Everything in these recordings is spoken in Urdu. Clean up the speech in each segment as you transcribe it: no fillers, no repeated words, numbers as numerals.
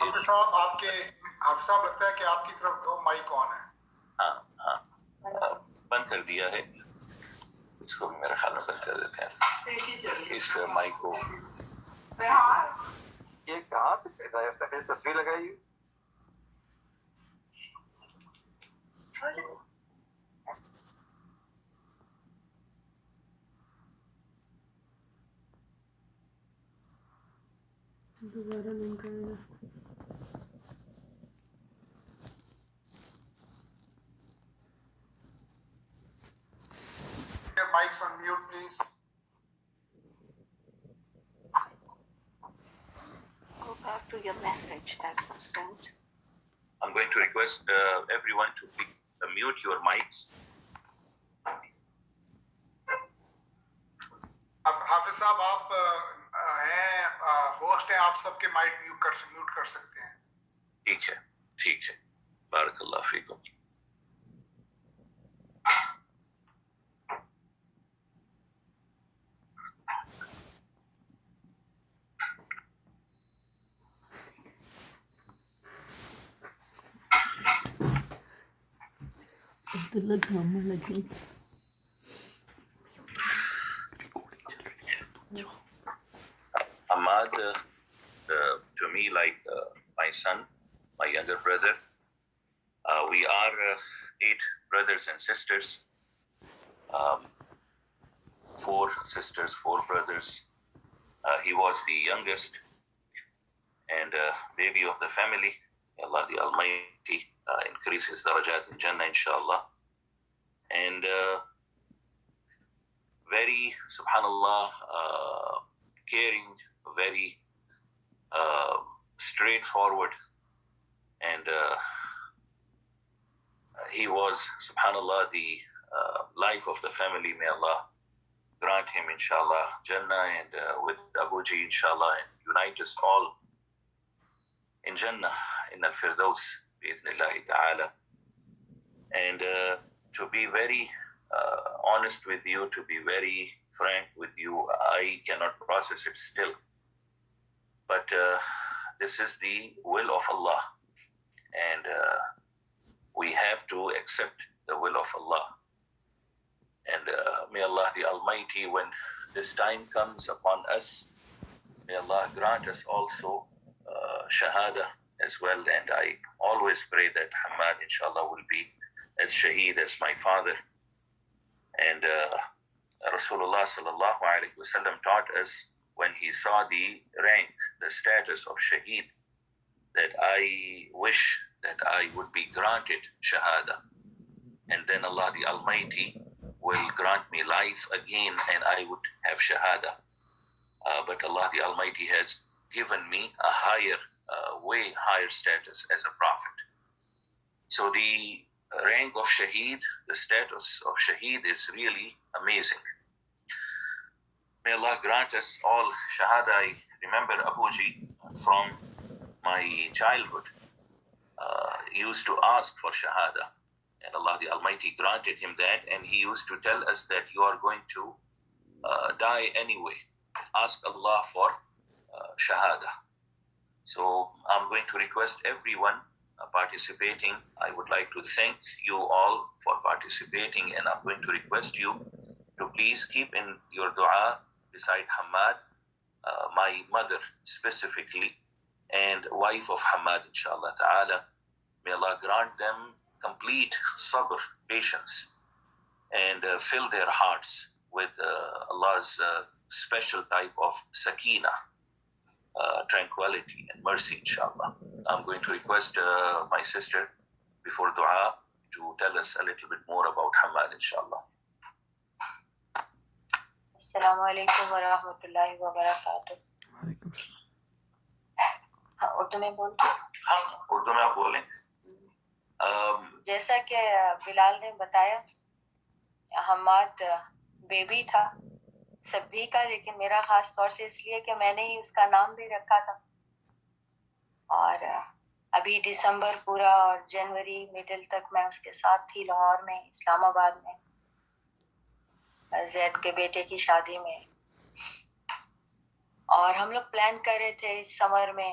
حافظ صاحب حافظ صاحب لگتا ہے کہ آپ کی طرف 2 مائک آن ہے. ہاں بند کر دیا ہے اس کو میرے خیال میں بند کر دیتے ہیں اس مائک کو. یہ کہاں سے پیدا ہے؟ تصویر لگائی دوبارہ نہیں کرے گا. Mics on mute, please. Go back to your message that was sent. I'm going to request everyone to mute your mics. اب حافظ صاحب آپ ہیں ہوسٹ ہیں, آپ سب کے مائک میوٹ کر سکتے ہیں. ٹھیک ہے بارک اللہ فیکم. عبداللہ ڈرامہ لگی. Ahmad, to me, like my son, my younger brother, we are 8 brothers and sisters, 4 sisters, 4 brothers. He was the youngest and baby of the family. Allah the Almighty increase his darajat in Jannah, inshallah. And very, subhanallah, caring, very straightforward, and he was, subhanallah, the life of the family. May Allah grant him, inshallah, Jannah, and with Abu Ji, inshallah, and unite us all in Jannah, in al-Firdaus, bi-idhnillahi ta'ala. And to be very honest with you, to be very frank with you, I cannot process it still. But this is the will of Allah, and we have to accept the will of Allah. And may Allah the Almighty, when this time comes upon us, may Allah grant us also shahada as well. And I always pray that Hamad, inshallah, will be as shaheed as my father. And Rasulullah sallallahu alaihi wasallam taught us, when he saw the rank, the status of shaheed, that I wish that I would be granted shahada, and then Allah the Almighty will grant me life again and I would have shahada. But Allah the Almighty has given me a higher, way higher status as a prophet. So the rank of shaheed, the status of shaheed is really amazing. May Allah grant us all shahada. I remember Abu Ji from my childhood used to ask for shahada, and Allah the Almighty granted him that, and he used to tell us that you are going to die anyway. Ask Allah for shahada. So I'm going to request everyone participating. I would like to thank you all for participating, and I'm going to request you to please keep in your dua beside Hamad, my mother specifically, and wife of Hamad, inshallah ta'ala. May Allah grant them complete sabr, patience, and fill their hearts with Allah's special type of sakina, tranquility and mercy, inshallah. I'm going to request my sister before dua to tell us a little bit more about Hamad, inshallah. السلام علیکم ورحمۃ اللہ وبرکاتہ. وعلیکم السلام. اردو میں بولتے ہیں؟ ہاں اردو میں آپ بولیں. جیسا کہ بلال نے بتایا، حماد بیبی تھا سبھی کا، لیکن میرا خاص طور سے اس لیے کہ میں نے ہی اس کا نام بھی رکھا تھا. اور ابھی دسمبر پورا اور جنوری مڈل تک میں اس کے ساتھ تھی لاہور میں، اسلام آباد میں، زید کے بیٹے کی شادی میں. اور ہم لوگ پلان کر رہے تھے اس سمر میں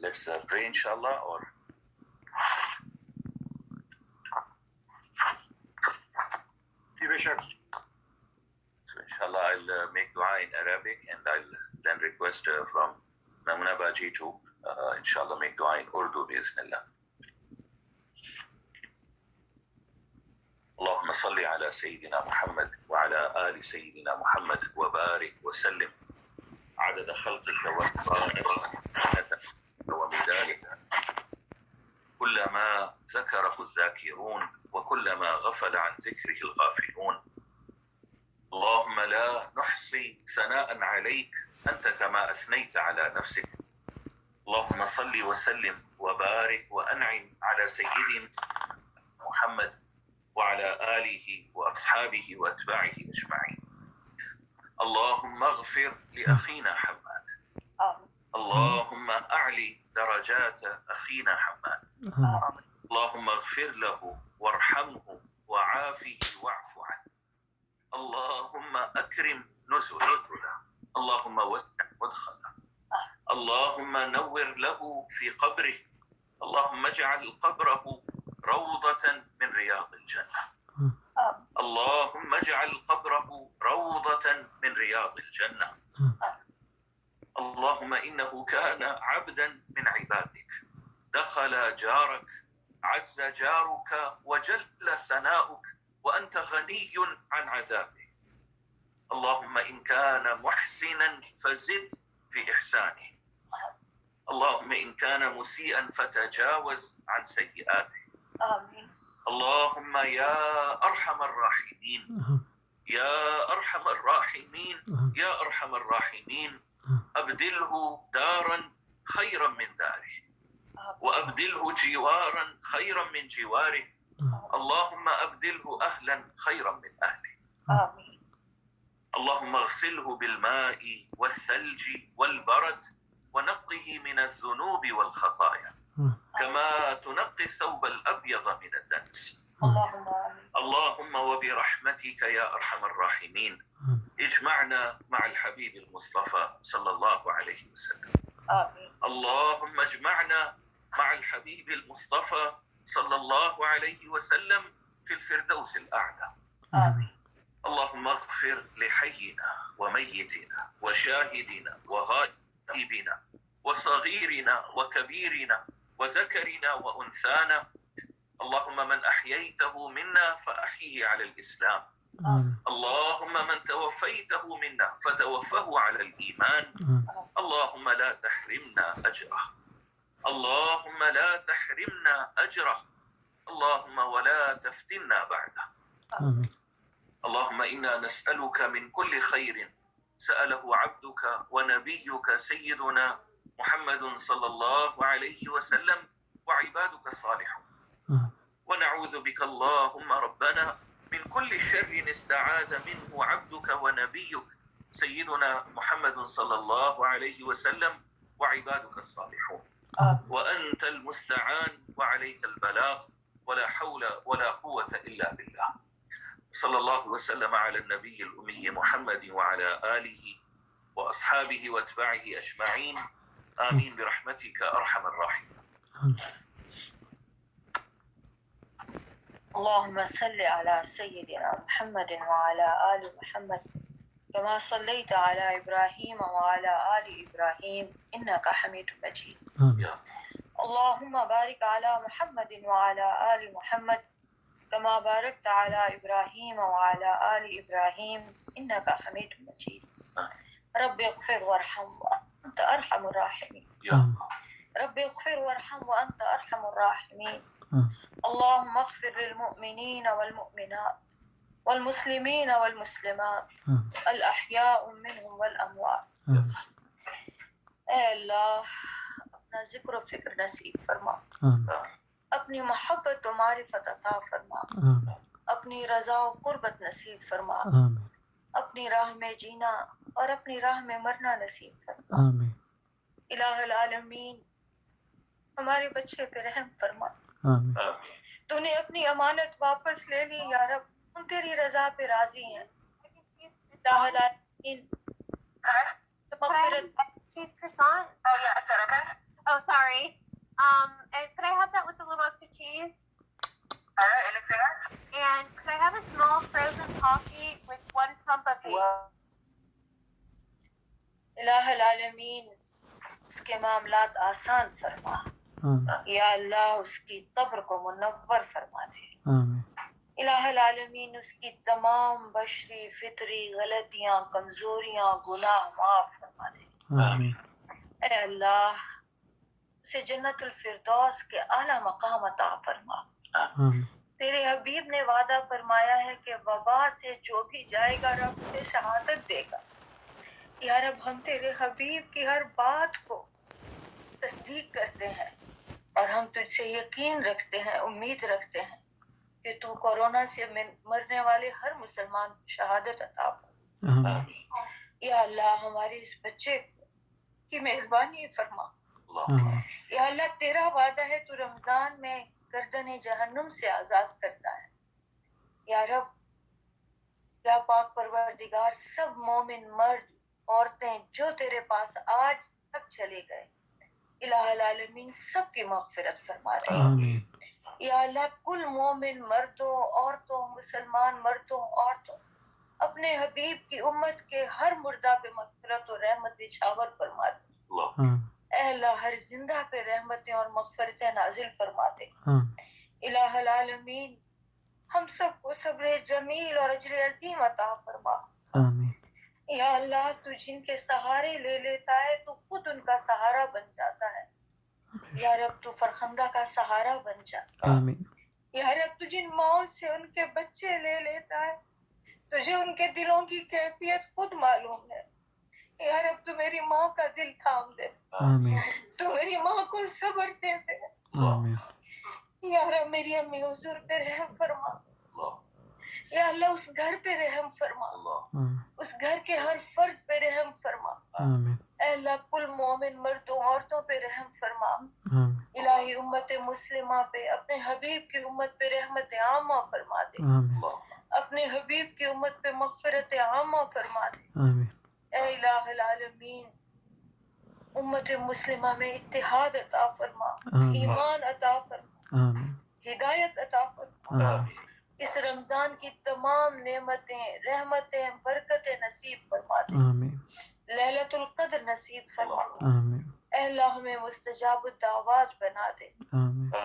let's pray inshallah, or so inshallah I'll make dua in Arabic, and I'll then request from Namuna Baji to inshallah make dua in Urdu biiznillah. اللهم صل على سيدنا محمد وعلى آل سيدنا محمد وبارك وسلم عدد خلقك ورضاك ومدادك كلما ذكره الذاكرون وكلما غفل عن ذكره الغافلون اللهم لا نحصي ثناء عليك أنت كما أثنيت على نفسك. اللهم صل وسلم وبارك وأنعم على سيدنا محمد وعلى آله وأصحابه وأتباعه أجمعين. اللهم اغفر لأخينا حماد. اللهم أعلي درجات أخينا حماد. اللهم اغفر له وارحمه وعافه واعف عنه. اللهم أكرم نزله. اللهم وسع مدخله. اللهم نور له في قبره. اللهم اجعل قبره روضة من رياض الجنة. اللهم اجعل قبره روضة من رياض الجنة. اللهم إنه كان عبدا من عبادك، دخل جارك، عز جارك وجل ثناؤك، وأنت غني عن عذابه. اللهم إن كان محسنا فزد في إحسانه. اللهم إن كان مسيئا فتجاوز عن سيئاته. آمين. اللهم يا أرحم الراحمين، يا أرحم الراحمين، يا أرحم الراحمين، أبدله دارا خيرا من داره، وأبدله جوارا خيرا من جواره. اللهم أبدله أهلا خيرا من أهله. آمين. اللهم اغسله بالماء والثلج والبرد، ونقه من الذنوب والخطايا كما تنقي الثوب الأبيض من الدنس. اللهم آمين. اللهم وبرحمتك يا أرحم الراحمين اجمعنا مع الحبيب المصطفى صلى الله عليه وسلم. آمين. اللهم اجمعنا مع الحبيب المصطفى صلى الله عليه وسلم في الفردوس الأعلى. آمين. اللهم اغفر لحينا وميتنا وشاهدنا وغائبنا وصغيرنا وكبيرنا وذكرنا وأنثانا. اللهم من أحييته منا فأحيه على الإسلام. اللهم من توفيته منا فتوفه على الإيمان. اللهم لا تحرمنا أجره. اللهم لا تحرمنا أجره. اللهم ولا تفتنا بعده. اللهم إنا نسألك من كل خير سأله عبدك ونبيك سيدنا محمد صلى الله عليه وسلم وعبادك الصالحون، ونعوذ بك اللهم ربنا من كل شر استعاذ منه عبدك ونبيك سيدنا محمد صلى الله عليه وسلم وعبادك الصالحون. وأنت المستعان وعليك البلاغ، ولا حول ولا قوة إلا بالله. صلى الله وسلم على النبي الأمي محمد وعلى آله وأصحابه وأتباعه أجمعين. آمين برحمتك أرحم الراحمين. اللهم صل على سيدنا محمد وعلى آل محمد كما صليت على إبراهيم وعلى آل إبراهيم إنك حميد مجيد. اللهم بارك على محمد وعلى آل محمد كما باركت على إبراهيم وعلى آل إبراهيم إنك حميد مجيد. رب اغفر وارحم وأنت أرحم الراحمين. رب اغفر وارحم وأنت أرحم الراحمين. اللهم اغفر للمؤمنين والمؤمنات والمسلمين والمسلمات الأحياء منهم والأموات. اے اللہ اپنا ذکر و فکر نصیب فرما، اپنی محبت و معرفت عطا فرما، اپنی رضا و قربت نصیب فرما، اپنی راہ میں جینا اور اپنی راہ میں مرنا نصیب فرما۔ الہ العالمین ہمارے بچے پہ رحم فرما۔ تو نے اپنی امانت واپس لے لی یا رب، ہم تیری رضا پہ راضی ہیں۔ الہ العالمین cheese croissant? Oh yeah, I said okay. Oh sorry. And could I have that with a little extra cheese? Alright, anything else? And could I have a small frozen coffee with 1 cup of tea? الہ العالمین اس کے معاملات آسان فرما، یا اللہ اس کی قبر کو منور فرما دے۔ الہ العالمین اس کی تمام بشری فطری غلطیاں کمزوریاں گناہ معاف فرما دے۔ اے اللہ اسے جنت الفردوس کے اعلیٰ مقام عطا فرما۔ تیرے حبیب نے وعدہ فرمایا ہے کہ وبا سے جو بھی جائے گا رب اسے شہادت دے گا۔ یا رب ہم تیرے حبیب کی ہر بات کو تصدیق کرتے ہیں اور ہم تجھ سے یقین رکھتے ہیں، امید رکھتے ہیں کہ تو کورونا سے مرنے والے ہر مسلمان کو شہادت عطا فرما۔ یا اللہ ہمارے اس بچے کی میزبانی فرما۔ یا اللہ تیرا وعدہ ہے تو رمضان میں گردن جہنم سے آزاد کرتا ہے۔ یا رب یا پاک پروردگار سب مومن مرد عورتیں جو تیرے پاس آج تک چلے گئے، الہ العالمین سب کی مغفرت فرما رہے۔ یا اللہ کل مومن مردوں عورتوں مسلمان مردوں عورتوں اپنے حبیب کی امت کے ہر مردہ پہ مغفرت اور رحمت نچھاور فرما دے۔ اے اللہ ہر زندہ پہ رحمتیں اور مغفرتیں نازل فرما دے۔ الہ العالمین ہم سب کو صبر جمیل اور اجر عظیم عطا فرما۔ یا اللہ تو جن کے سہارے لے لیتا ہے تو خود ان کا سہارا بن جاتا ہے۔ یا رب تو فرخندہ کا سہارا بن جا۔ یا رب تو جن ماؤں سے ان کے بچے لے لیتا ہے تجھے ان کے دلوں کی کیفیت خود معلوم ہے۔ یا رب تو میری ماں کا دل تھام دے، تو میری ماں کو صبر دے دے۔ یا رب میری امی حضور پہ رحم فرما۔ یا اللہ اس گھر پہ رحم فرما، اس گھر کے ہر فرد پہ رحم فرما۔ اے اللہ کل مومن مردوں عورتوں پہ رحم فرما۔ الہی امت مسلمہ پہ اپنے حبیب کی امت پہ رحمت عامہ فرما دے۔ اپنے حبیب کی امت پہ مغفرت عامہ فرما دے۔ اے الہ العالمین امت مسلمہ میں اتحاد عطا فرما، ایمان عطا فرما، ہدایت عطا فرما۔ اس رمضان کی تمام نعمتیں رحمتیں برکتیں نصیب فرما دے۔ لیلۃ القدر نصیب فرما۔ اے اللہ ہمیں مستجاب الدعوات بنا دے۔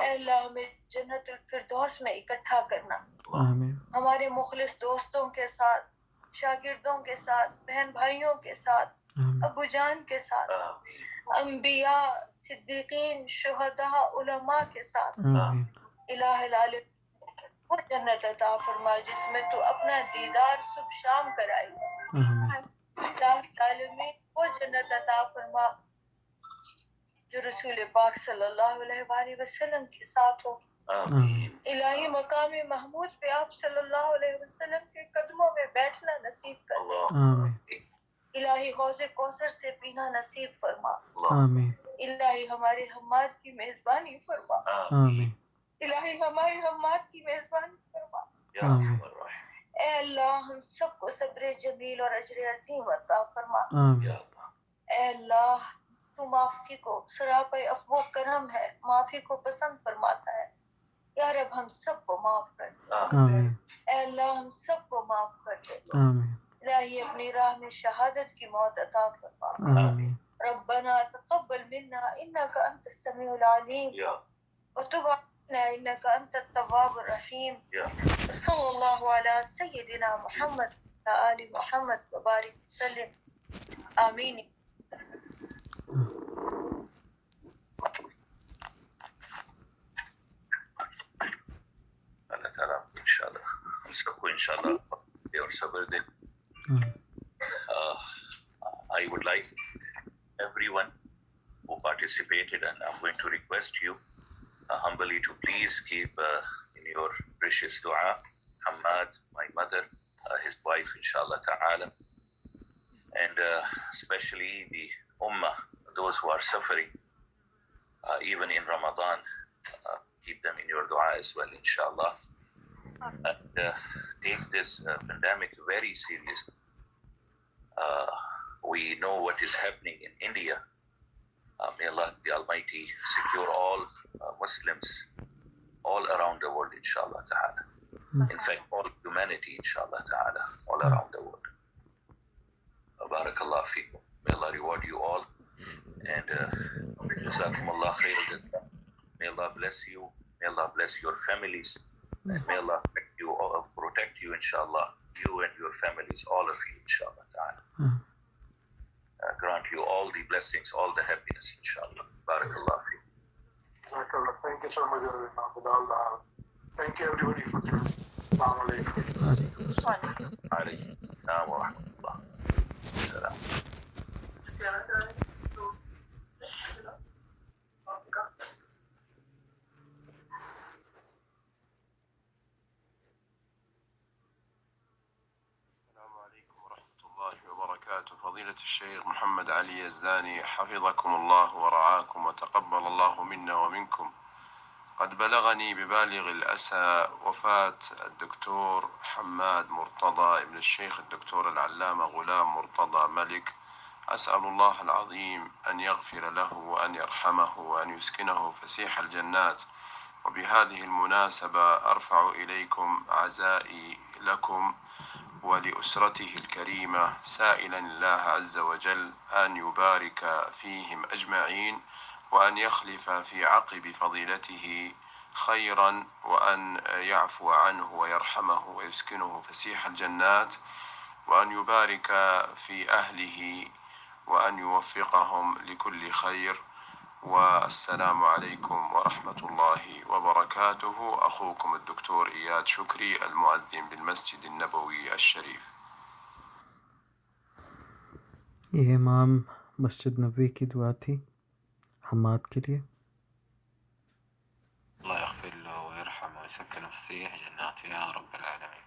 اے اللہ ہمیں جنت الفردوس میں اکٹھا کرنا۔ ہمارے مخلص دوستوں کے ساتھ، شاگردوں کے ساتھ، بہن بھائیوں کے ساتھ، ابو جان کے ساتھ، انبیاء صدیقین شہداء علماء کے ساتھ الہ العالمین وہ جنت عطا فرما جس میں تو اپنا دیدار صبح شام کرائی۔ الہ العالمین وہ جنت عطا فرما جو رسول پاک صلی اللہ علیہ وآلہ وسلم کے ساتھ ہو۔ الہی مقام محمود پہ آپ صلی اللہ علیہ وسلم کے قدموں میں بیٹھنا نصیب کر۔ الہی حوض کوثر سے پینا نصیب فرما۔ الہی ہمارے حماد کی میزبانی فرما۔ الہی ہمارے حماد کی میزبانی فرما۔ اے اللہ ہم سب کو صبر جمیل اور اجر عظیم عطا فرما۔ اے اللہ تو معافی کو سراپے عفو و کرم ہے، معافی کو پسند فرماتا ہے۔ یا رب ہم سب کو معاف کر دے۔ اے اللہ ہم سب کو معاف کر دے۔ الہی اپنی راہ میں شہادت کی موت عطا فرما۔ ربنا تقبل منا انك انت السميع العليم وتب علينا انك انت التواب الرحيم صلى الله على سيدنا محمد وعلى آل محمد وبارك وسلم آمين۔ اللہ تعالیٰ انشاءاللہ ہم سب کو انشاءاللہ اور صبر دے۔ I would like everyone who participated, and I'm going to request you humbly to please keep in your precious dua Hamad, my mother, his wife, inshallah ta'ala, and especially the ummah, those who are suffering, even in Ramadan, keep them in your dua as well, inshallah. And take this pandemic very seriously. We know what is happening in India. May Allah the Almighty secure all Muslims all around the world, inshallah ta'ala. In fact, all humanity, inshallah ta'ala, all around the world. Barakallah feekum. May Allah reward you all. And jazakumullah khair. May Allah bless you. May Allah bless your families. And may Allah protect you, inshallah. You and your families, all of you, inshallah ta'ala. Grant you all the blessings, all the happiness, inshallah. Barakallah feekum. Thank you so much, Allah. Thank you everybody for joining. Assalamu alaikum. وعلیکم السلام. عليكم السلام ورحمة الله. السلام. السلام عليكم ورحمة الله وبركاته. فضيلة الشيخ محمد علي يزداني حفظكم الله ورعاكم وتقبل الله منا ومنكم. قد بلغني ببالغ الأسى وفاة الدكتور حماد مرتضى ابن الشيخ الدكتور العلامة غلام مرتضى ملك. أسأل الله العظيم أن يغفر له وأن يرحمه وأن يسكنه فسيح الجنات. وبهذه المناسبة أرفع إليكم عزائي لكم ولأسرته الكريمة، سائلا الله عز وجل أن يبارك فيهم أجمعين وأن يخلف في عقب فضيلته خيرا وأن يعفو عنه ويرحمه ويسكنه فسيح الجنات وأن يبارك في أهله وأن يوفقهم لكل خير. والسلام عليكم ورحمة الله وبركاته. أخوكم الدكتور إياد شكري المؤذن بالمسجد النبوي الشريف. یہ امام مسجد نبوی کی دعا تھی حماد کے لیے. الله يغفر له ويرحمه ويسكنه فسيح جناته يا رب العالمين.